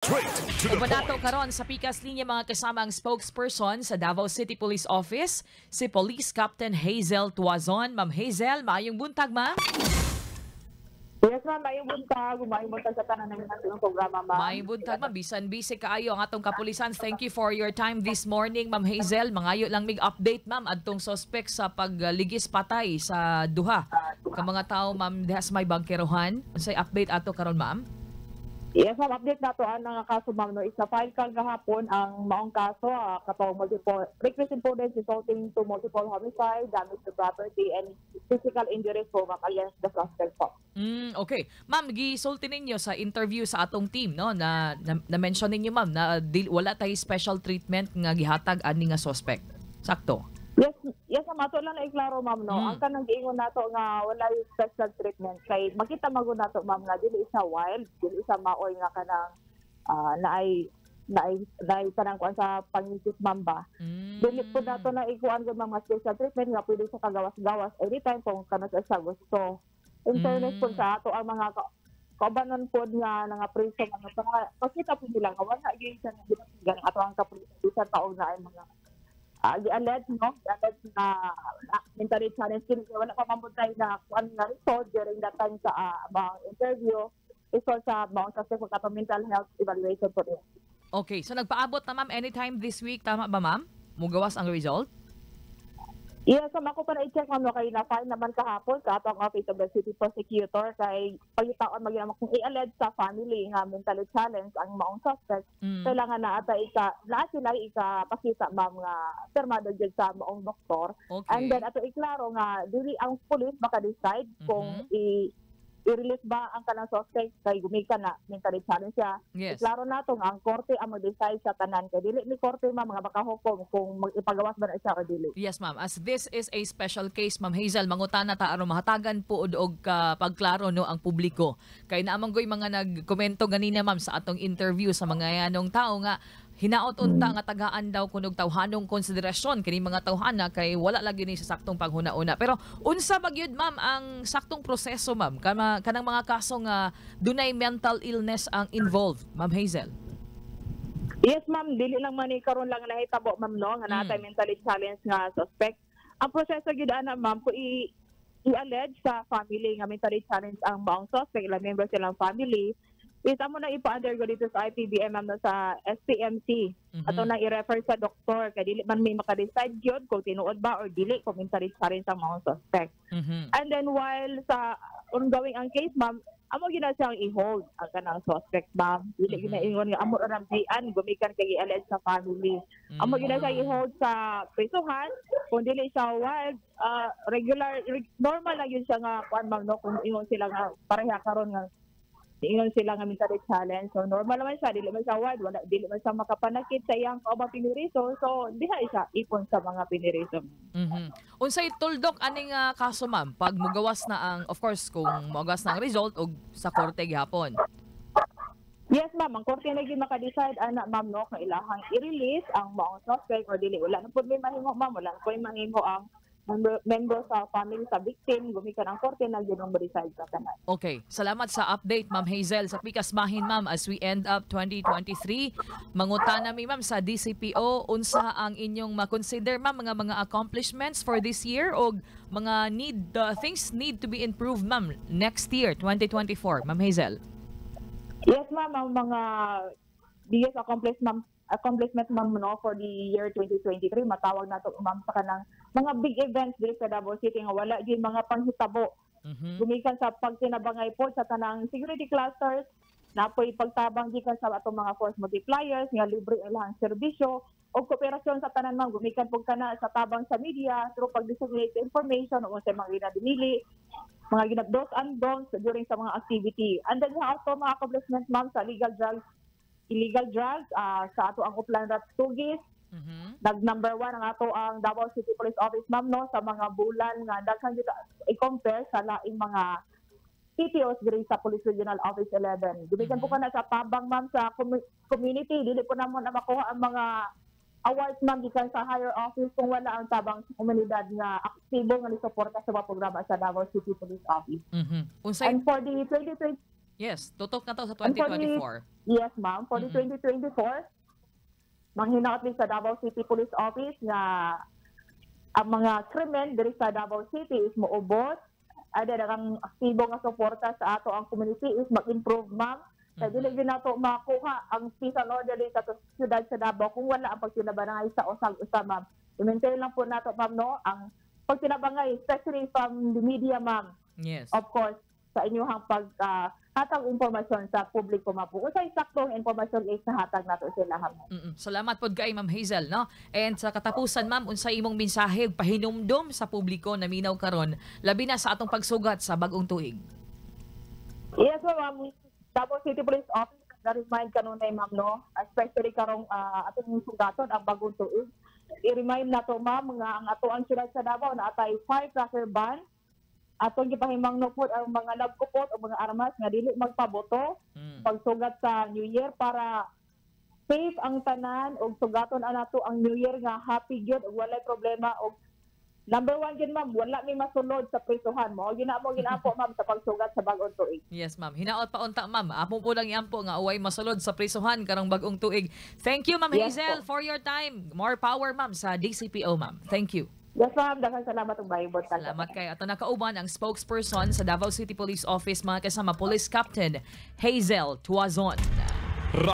Straight to the Banato point. karon sa pikas linya mga kasama ang spokesperson sa Davao City Police Office, si Police Captain Hazel Tuazon. Ma'am Hazel, maayong buntag, ma'am. Yes, ma'am. Maayong buntag sa tanan ng natin programa, ma'am. Maayong buntag, ma'am. Bisan busy kaayo ang atong kapulisan. Thank you for your time this morning, Ma'am Hazel. Mangayo lang mig update, ma'am, adtong suspect sa pagligis patay sa duha ka mga tao, ma'am, diha sa may bangkerohan. Unsay update ato karon, ma'am? Yes, ma'am. Update na to ang nga kaso, ma'am. No, isa-file kang kahapon ang maong kaso katong multiple reckless imprudence resulting to multiple homicide, damage to property, and physical injuries po, ma'am, against the suspect po. Okay. Ma'am, gisulti ninyo sa interview sa atong team, no, na mention ninyo, ma'am, na wala tay special treatment nga gihatag ani nga suspect. Sakto. Yes, ma'am. Ato lang na iklaro, ma'am, no. Ang kanang giingon nato nga wala yung special treatment kay makita magun nato, ma'am, nga dili isa wild, dili isa maoy nga kanang naay kanang kuan sa pangisip, ma'am ba. Dili po nato na ikuan gyud mga special treatment nga pwede sa kagawas-gawas anytime kung kanang sa gusto. In fairness po sa ato ang mga kaubanon po nga nga priso nga pakita po nila nga wala gyud sa ganang ato ang kapulisan taong na ay mga alleged, no? Alleged na mentally challenged kini wala pa mabuntay na kuan nga result during that time sa mga interview. Iso sa mga sa mental health evaluation po niya. Okay, so nagpaabot na, ma'am, anytime this week, tama ba, ma'am? Mugawas ang result? Yes, ako pa na-check, ma'am, no, kay na-file naman kahapon sa atong Office of the City Prosecutor kay pagitaon magyama kung i-allege sa family nga mentally challenged ang maong suspect. Kailangan na ata sila ikapakita, ma'am, nga permado dyan sa maong doktor. Okay. And then ato iklaro nga dili ang police maka-decide kung i-release ba ang kanang suspect kay gumikan na mentally challenged siya. Yes. Iklaro nato nga ang korte ang mag-decide sa tanan kay dili ni korte, ma'am, mga makahukom kung ipagawas ba na siya o dili. Yes, ma'am. As this is a special case, Ma'am Hazel, mangutana ta aron mahatagan po og pagklaro, no, ang publiko. Kay naamang goy mga nagkomento ganina, ma'am, sa atong interview sa mga yanong tao nga hinaot unta nga tagaan daw kunog tawhanong konsiderasyon kini mga tawhana kay wala lagi ni sa saktong panghuna-una. Pero unsa ba gyud, ma'am, ang saktong proseso, ma'am, kanang mga kaso nga dunay mental illness ang involved, Ma'am Hazel? Yes, ma'am, dili lang man ni karon lang nahitabo, ma'am, no, nga natay mentally challenged nga suspect. Ang proseso gyud ana, ma'am, ko i-allege sa family nga mentally challenged ang maong suspect, ilang members silang family. Isa mo na ipa-undergo dito sa IPBM, ma'am, no, sa SPMC. Ato na i-refer sa doktor kay dili man may maka-decide gyud kung tinuod ba or dili kung mentally challenged ang maong suspect. And then while sa ongoing ang case, ma'am, amo gina siyang i-hold ang kanang suspect, ma'am. Dili ginaingon nga amo ra dian gumikan kay i-allege sa family. Amo gina siya i-hold sa prisuhan kung dili siya wild, normal lang yun siya nga kuan, ma'am, no, kung ingon sila nga pareha karon nga ingon sila nga mentally challenge. So normal naman siya, dili man siya wild, dili man siya makapanakit sa iyang kaubang piniriso. So diha siya ipon sa mga piniriso. Unsay tuldok aning kaso, ma'am, pag mugawas na ang, of course, kung mugawas na ang result og sa korte gihapon? Yes, ma'am, ang korte na gyud maka-decide ana, ma'am, no, kung ilahang i-release ang maong suspect or dili. Wala na pud may mahimo, ma'am, wala na pud may mahimo ang member sa family sa victim, gumikan ang korte na gyud ang decide sa tanan. Okay. Salamat sa update, Ma'am Hazel. Sa pikas bahin, ma'am, as we end up 2023, mangutana mi, ma'am, sa DCPO, unsa ang inyong ma-consider, ma'am, mga accomplishments for this year o mga things need to be improved, ma'am, next year, 2024, Ma'am Hazel? Yes, ma'am, ang mga biggest accomplishment, ma'am, no, for the year 2023, matawag nato, ma'am, sa kanang mga big events diri sa Davao City nga wala gyud mga panghitabo. Gumikan sa pagtinabangay po sa tanang security clusters, napoy pagtabang gikan sa atong mga force multipliers nga libre ilang serbisyo o kooperasyon sa tanan, ma'am, gumikan pug kana sa tabang sa media through pag-disseminate information o sa mga ginadinili, mga ginabdos and don'ts during sa mga activity. And then also mga accomplishments, ma'am, sa illegal drugs sa ato ang Upland Rat Tugis. Nag-number 1 ang ato ang Davao City Police Office, ma'am, no, sa mga bulan nga daghan dito i-compare sa laing mga CTOs diri sa Police Regional Office 11. Gumikan po ka na sa tabang, ma'am, sa community. Dili po namon na makuha ang mga awards, ma'am, gikan sa higher office kung wala ang tabang sa komunidad nga aktibo nga ni suporta sa mga programa sa Davao City Police Office. Unsay And for the 2020 Yes, tutok na to sa And for 2024. Yes, ma'am. For the 2024, manghinaot din sa Davao City Police Office nga ang mga krimen diri sa Davao City is moubos. Ada kang aktibo nga suporta sa ato ang community is mag-improve, ma'am. Kaya dili din nato makuha ang peace and order din sa siyudad sa Davao kung wala ang pagtinabangay sa usag-usa, ma'am. I-maintain lang po nato, ma'am, no, ang pagtinabangay, especially from the media, ma'am. Yes. Of course, sa inyong hatag impormasyon sa publiko, ma'am. Kung sa saktong impormasyon is hatag nato sila, ma'am. Salamat pod kay Ma'am Hazel, no? And sa katapusan, ma'am, unsa imong mensahe pahinumdom sa publiko na minaw karon labi na sa atong pagsugat sa bag-ong tuig? Yes, ma'am. Davao City Police Office na-remind kanunay, ma'am, no? Especially karong atong sugaton ang bagong tuig. I-remind nato, ma'am, nga ang ato ang siyudad sa Davao na atay firecracker ban. Atong gipahimang nupod ang mga nagkupot o mga armas nga dili magpaboto pagsugat sa New Year para safe ang tanan og sugaton anato ang New Year nga happy gyud ug walay problema og number 1 gyud, ma'am, wala may masulod sa prisuhan mo. Ginapo ma'am sa pagsugat sa bag-ong tuig. Yes, ma'am. Hinaot pa unta, ma'am. Amo po lang iampo nga uway masulod sa prisuhan karong bag-ong tuig. Thank you, Ma'am Yes, Hazel, for your time. More power, ma'am, sa DCPO, ma'am. Thank you. Yes, ma'am. Daghang salamat ug bayibot. Salamat kay ato nakauban ang spokesperson sa Davao City Police Office, mga kasama Police Captain Hazel Tuazon.